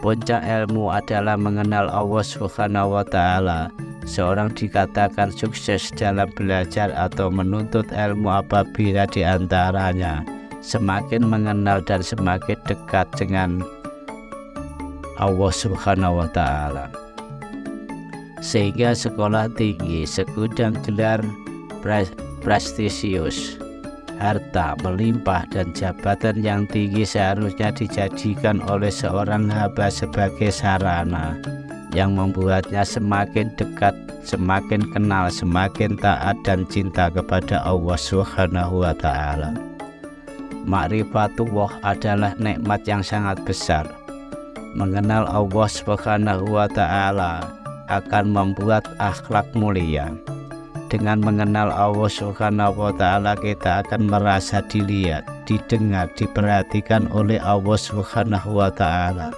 Puncak ilmu adalah mengenal Allah Subhanahu wa Ta'ala. Seorang dikatakan sukses dalam belajar atau menuntut ilmu apabila diantaranya semakin mengenal dan semakin dekat dengan Allah Subhanahu wa Ta'ala. Sehingga sekolah tinggi, segudang gelar prestisius, harta melimpah, dan jabatan yang tinggi seharusnya dijadikan oleh seorang hamba sebagai sarana yang membuatnya semakin dekat, semakin kenal, semakin taat dan cinta kepada Allah Subhanahu wa Ta'ala. Ma'rifatullah adalah nikmat yang sangat besar. Mengenal Allah Subhanahu wa Ta'ala akan membuat akhlak mulia. Dengan mengenal Allah Subhanahu wa Ta'ala, kita akan merasa dilihat, didengar, diperhatikan oleh Allah Subhanahu wa Ta'ala,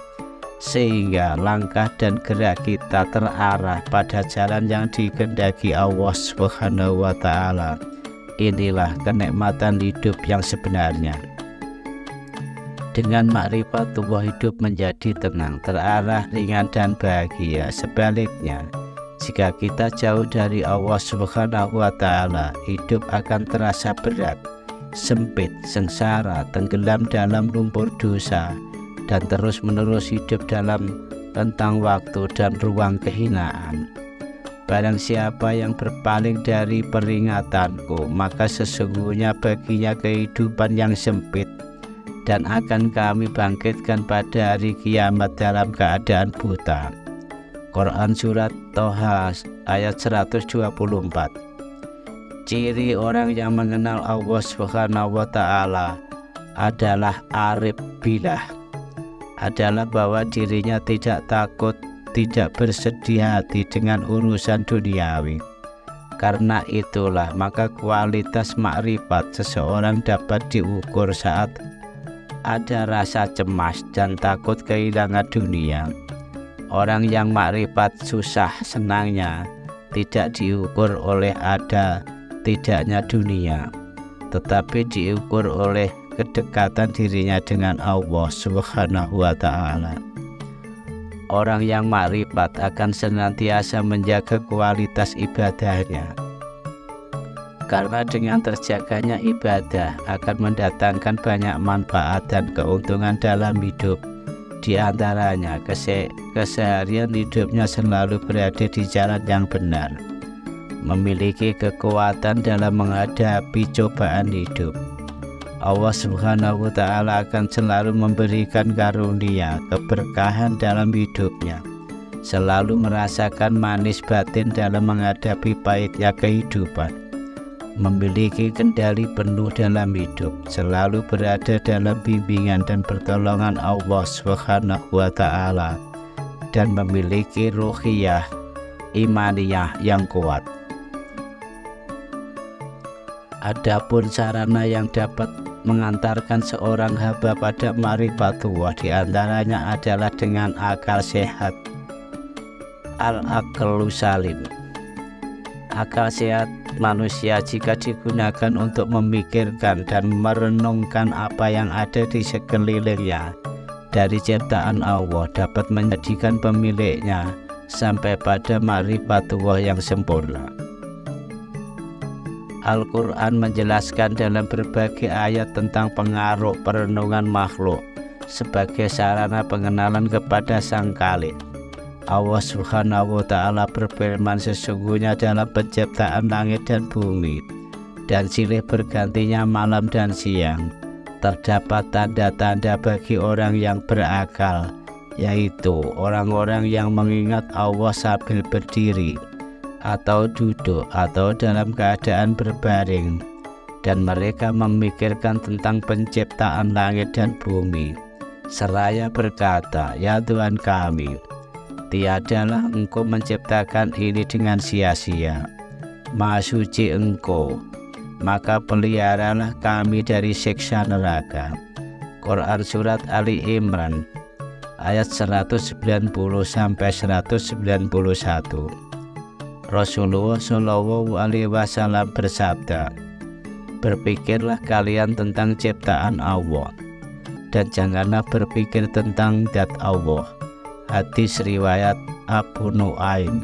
sehingga langkah dan gerak kita terarah pada jalan yang dikehendaki Allah Subhanahu wa Ta'ala. Inilah kenikmatan hidup yang sebenarnya. Dengan ma'rifatullah, hidup menjadi tenang, terarah, ringan, dan bahagia. Sebaliknya, jika kita jauh dari Allah Subhanahu wa Ta'ala, hidup akan terasa berat, sempit, sengsara, tenggelam dalam lumpur dosa, dan terus-menerus hidup dalam rentang waktu dan ruang kehinaan. Barang siapa yang berpaling dari peringatanku, maka sesungguhnya baginya kehidupan yang sempit, dan akan kami bangkitkan pada hari kiamat dalam keadaan buta. Quran Surat Toha ayat 124. Ciri orang yang mengenal Allah Subhanahu wa Ta'ala adalah arif billah, adalah bahwa dirinya tidak takut, tidak bersedih hati dengan urusan duniawi. Karena itulah maka kualitas makrifat seseorang dapat diukur saat ada rasa cemas dan takut kehilangan dunia. Orang yang makrifat susah senangnya tidak diukur oleh ada tidaknya dunia, tetapi diukur oleh kedekatan dirinya dengan Allah Subhanahu wa Ta'ala. Orang yang makrifat akan senantiasa menjaga kualitas ibadahnya, karena dengan terjaganya ibadah akan mendatangkan banyak manfaat dan keuntungan dalam hidup. Di antaranya keseharian hidupnya selalu berada di jalan yang benar, memiliki kekuatan dalam menghadapi cobaan hidup. Allah Subhanahu wa Ta'ala akan selalu memberikan karunia keberkahan dalam hidupnya, selalu merasakan manis batin dalam menghadapi pahitnya kehidupan, memiliki kendali penuh dalam hidup, selalu berada dalam bimbingan dan pertolongan Allah Subhanahu wa Ta'ala, dan memiliki ruhiyah imaniyah yang kuat. Adapun sarana yang dapat mengantarkan seorang hamba pada ma'rifatullah diantaranya adalah dengan akal sehat, al-aqlu salim. Akal sehat manusia jika digunakan untuk memikirkan dan merenungkan apa yang ada di sekelilingnya dari ciptaan Allah dapat menjadikan pemiliknya sampai pada ma'rifatullah yang sempurna. Al-Quran menjelaskan dalam berbagai ayat tentang pengaruh perenungan makhluk sebagai sarana pengenalan kepada Sang Khalik. Allah Subhanahu wa Ta'ala berfirman, sesungguhnya dalam penciptaan langit dan bumi dan silih bergantinya malam dan siang terdapat tanda-tanda bagi orang yang berakal, yaitu orang-orang yang mengingat Allah sambil berdiri atau duduk atau dalam keadaan berbaring, dan mereka memikirkan tentang penciptaan langit dan bumi seraya berkata, ya Tuhan kami, tiadalah Engkau menciptakan ini dengan sia-sia, Maha suci Engkau, maka peliharalah kami dari siksa neraka. Quran Surat Ali Imran ayat 190-191. Rasulullah Shallallahu Alaihi Wasallam bersabda, berpikirlah kalian tentang ciptaan Allah dan janganlah berpikir tentang zat Allah. Hadis riwayat Abu Nuaim.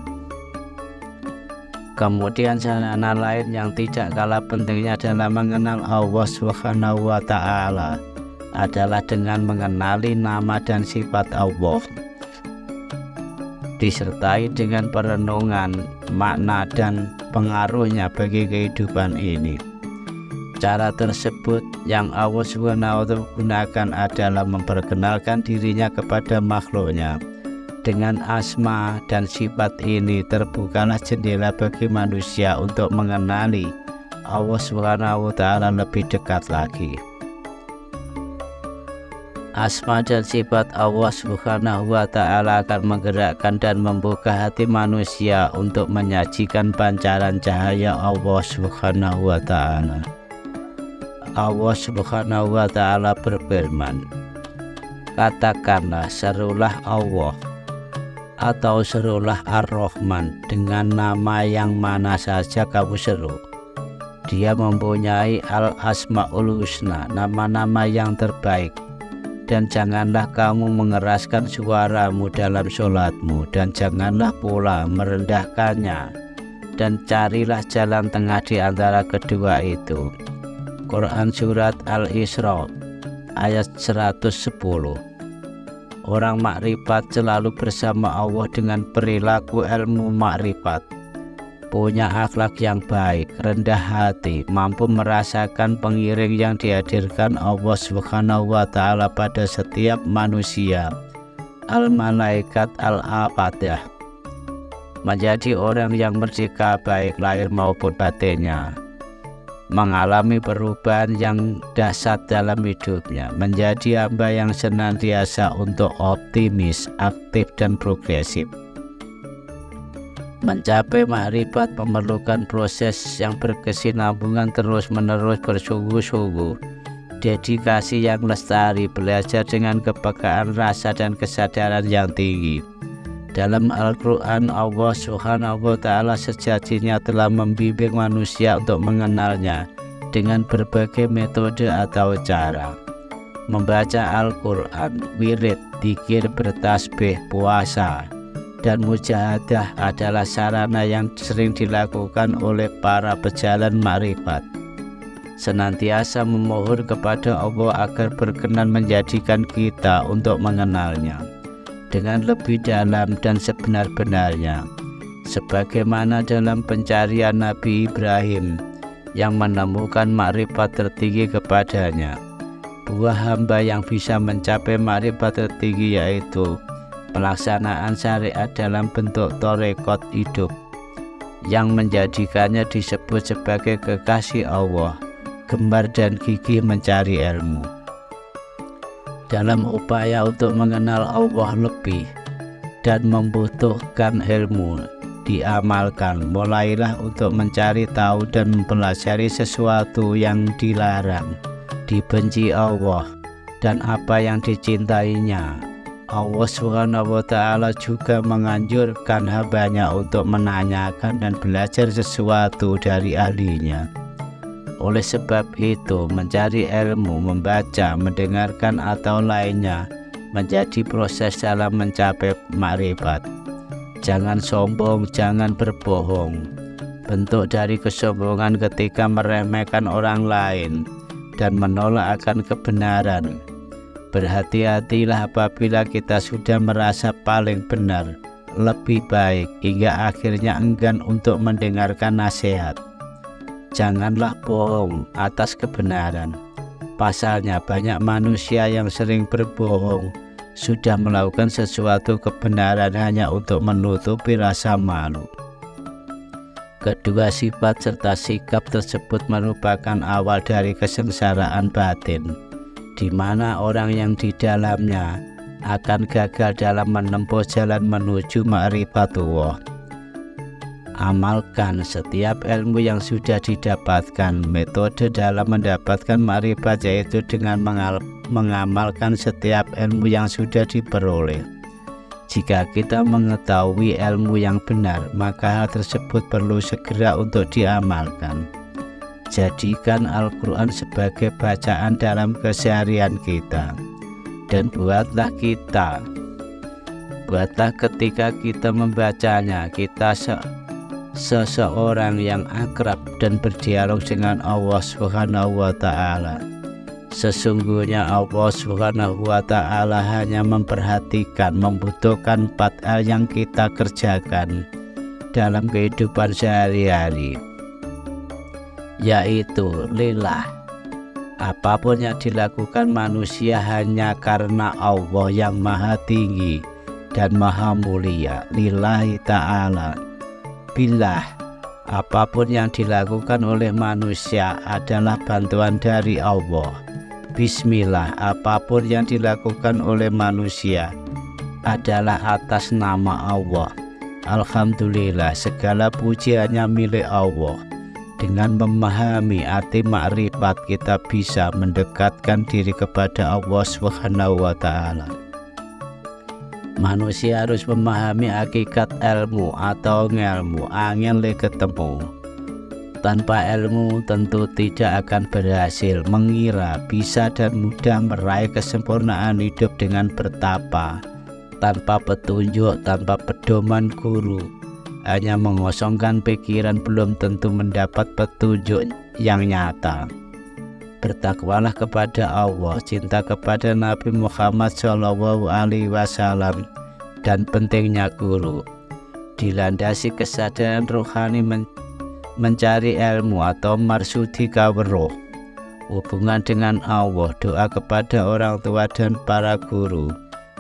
Kemudian sarana lain yang tidak kalah pentingnya dalam mengenal Allah Subhanahu wa Ta'ala adalah dengan mengenali nama dan sifat Allah, disertai dengan perenungan makna dan pengaruhnya bagi kehidupan ini. Cara tersebut yang Allah SWT gunakan adalah memperkenalkan dirinya kepada makhluknya. Dengan asma dan sifat ini terbukalah jendela bagi manusia untuk mengenali Allah SWT lebih dekat lagi. Asma dan sifat Allah Subhanahu wa Ta'ala akan menggerakkan dan membuka hati manusia untuk menyajikan pancaran cahaya Allah Subhanahu wa Ta'ala. Allah Subhanahu wa Ta'ala berfirman, katakanlah, serulah Allah atau serulah Ar-Rahman dengan nama yang mana saja kamu seru. Dia mempunyai Al-Asma'ul Husna, nama-nama yang terbaik. Dan janganlah kamu mengeraskan suaramu dalam sholatmu, dan janganlah pula merendahkannya, dan carilah jalan tengah di antara kedua itu. Quran Surat Al-Isra ayat 110. Orang makrifat selalu bersama Allah dengan perilaku ilmu makrifat, punya akhlak yang baik, rendah hati, mampu merasakan pengiring yang dihadirkan Allah Subhanahu wa Ta'ala pada setiap manusia, al-malaikat al-afadah, menjadi orang yang merdeka baik lahir maupun batinnya, mengalami perubahan yang dahsyat dalam hidupnya, menjadi hamba yang senantiasa untuk optimis, aktif dan progresif. Mencapai makrifat memerlukan proses yang berkesinambungan terus-menerus, bersungguh-sungguh, dedikasi yang lestari, belajar dengan kepekaan rasa dan kesadaran yang tinggi, Dalam Al-Quran, Allah Subhanahu wa Ta'ala sejatinya telah membimbing manusia untuk mengenalnya dengan berbagai metode atau cara. Membaca Al-Quran, wirid, dzikir, bertasbih, puasa, dan mujahadah adalah sarana yang sering dilakukan oleh para pejalan makrifat. Senantiasa memohon kepada Allah agar berkenan menjadikan kita untuk mengenalnya dengan lebih dalam dan sebenar-benarnya, sebagaimana dalam pencarian Nabi Ibrahim yang menemukan makrifat tertinggi kepadanya. Buah hamba yang bisa mencapai makrifat tertinggi yaitu pelaksanaan syariat dalam bentuk torekot hidup yang menjadikannya disebut sebagai kekasih Allah, gemar dan gigih mencari ilmu. Dalam upaya untuk mengenal Allah lebih dan membutuhkan ilmu diamalkan, mulailah untuk mencari tahu dan mempelajari sesuatu yang dilarang, dibenci Allah, dan apa yang dicintainya. Allah Subhanahu wa Ta'ala juga menganjurkan hambanya untuk menanyakan dan belajar sesuatu dari ahlinya. Oleh sebab itu, mencari ilmu, membaca, mendengarkan atau lainnya menjadi proses dalam mencapai makrifat. Jangan sombong, jangan berbohong. Bentuk dari kesombongan ketika meremehkan orang lain dan menolak akan kebenaran. Berhati-hatilah apabila kita sudah merasa paling benar, lebih baik, hingga akhirnya enggan untuk mendengarkan nasihat. Janganlah bohong atas kebenaran. Pasalnya banyak manusia yang sering berbohong sudah melakukan sesuatu kebenaran hanya untuk menutupi rasa malu. Kedua sifat serta sikap tersebut merupakan awal dari kesengsaraan batin, di mana orang yang di dalamnya akan gagal dalam menempuh jalan menuju ma'rifatullah. Amalkan setiap ilmu yang sudah didapatkan. Metode dalam mendapatkan makrifat yaitu dengan mengamalkan setiap ilmu yang sudah diperoleh. Jika kita mengetahui ilmu yang benar, maka hal tersebut perlu segera untuk diamalkan. Jadikan Al-Quran sebagai bacaan dalam keseharian kita, dan buatlah ketika kita membacanya, kita seseorang yang akrab dan berdialog dengan Allah Subhanahu wa Ta'ala. Sesungguhnya Allah Subhanahu wa Ta'ala hanya memperhatikan, membutuhkan 4 hal yang kita kerjakan dalam kehidupan sehari-hari, yaitu lillah. Apapun yang dilakukan manusia hanya karena Allah yang maha tinggi dan maha mulia. Lillahi ta'ala. Billah, apapun yang dilakukan oleh manusia adalah bantuan dari Allah. Bismillah, apapun yang dilakukan oleh manusia adalah atas nama Allah. Alhamdulillah, segala puji hanya milik Allah. Dengan memahami arti makrifat, kita bisa mendekatkan diri kepada Allah Subhanahu wa Ta'ala. Manusia harus memahami hakikat ilmu atau ngelmu, angin le ketemu. Tanpa ilmu tentu tidak akan berhasil. Mengira bisa dan mudah meraih kesempurnaan hidup dengan bertapa, tanpa petunjuk, tanpa pedoman guru, hanya mengosongkan pikiran, belum tentu mendapat petunjuk yang nyata. Bertakwalah kepada Allah, cinta kepada Nabi Muhammad SAW, dan pentingnya guru. Dilandasi kesadaran rohani mencari ilmu atau marsudi kawruh, hubungan dengan Allah, doa kepada orang tua dan para guru,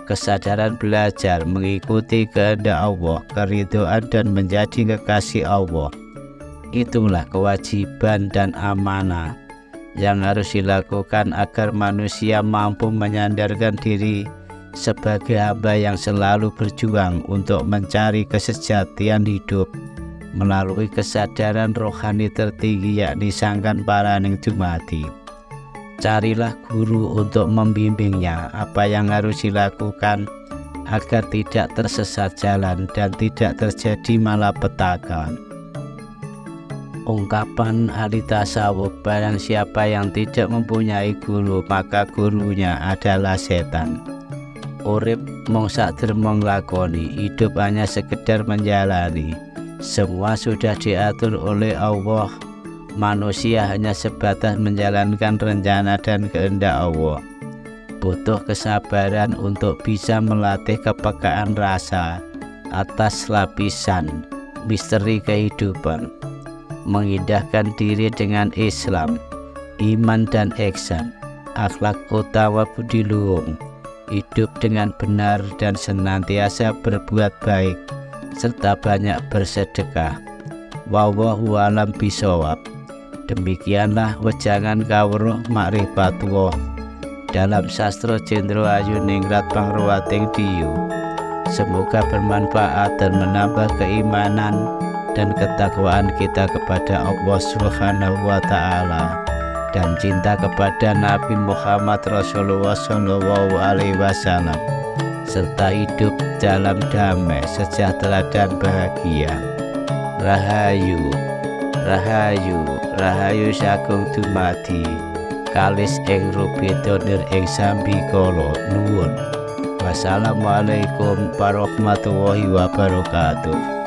kesadaran belajar, mengikuti kehendak Allah, keridhaan dan menjadi kekasih Allah. Itulah kewajiban dan amanah yang harus dilakukan agar manusia mampu menyandarkan diri sebagai hamba yang selalu berjuang untuk mencari kesejatian hidup melalui kesadaran rohani tertinggi, yakni sangkan paraning dumadi. Carilah guru untuk membimbingnya. Apa yang harus dilakukan agar tidak tersesat jalan dan tidak terjadi malapetaka. Ungkapan ahli tasawuf, barang siapa yang tidak mempunyai guru maka gurunya adalah setan. Urip mung sakderma nglakoni, hidup hanya sekedar menjalani. Semua sudah diatur oleh Allah. Manusia hanya sebatas menjalankan rencana dan kehendak Allah. Butuh kesabaran untuk bisa melatih kepekaan rasa atas lapisan misteri kehidupan. Mengindahkan diri dengan Islam, iman dan ihsan, akhlak utama budi luhur, hidup dengan benar dan senantiasa berbuat baik, serta banyak bersedekah. Wallahu a'lam bishawab. Demikianlah wejangan kawruh makrifatuh dalam sastra Jendro Ayu Ningrat Pangruwating Diyu. Semoga bermanfaat dan menambah keimanan dan ketakwaan kita kepada Allah Subhanahu wa Ta'ala, dan cinta kepada Nabi Muhammad Rasulullah Shallallahu Alaihi Wasallam, serta hidup dalam damai, sejahtera dan bahagia. Rahayu, rahayu, rahayu sagung dumadi kalis ing rubitonir ing sambikala nuwun. Wassalamualaikum warahmatullahi wabarakatuh.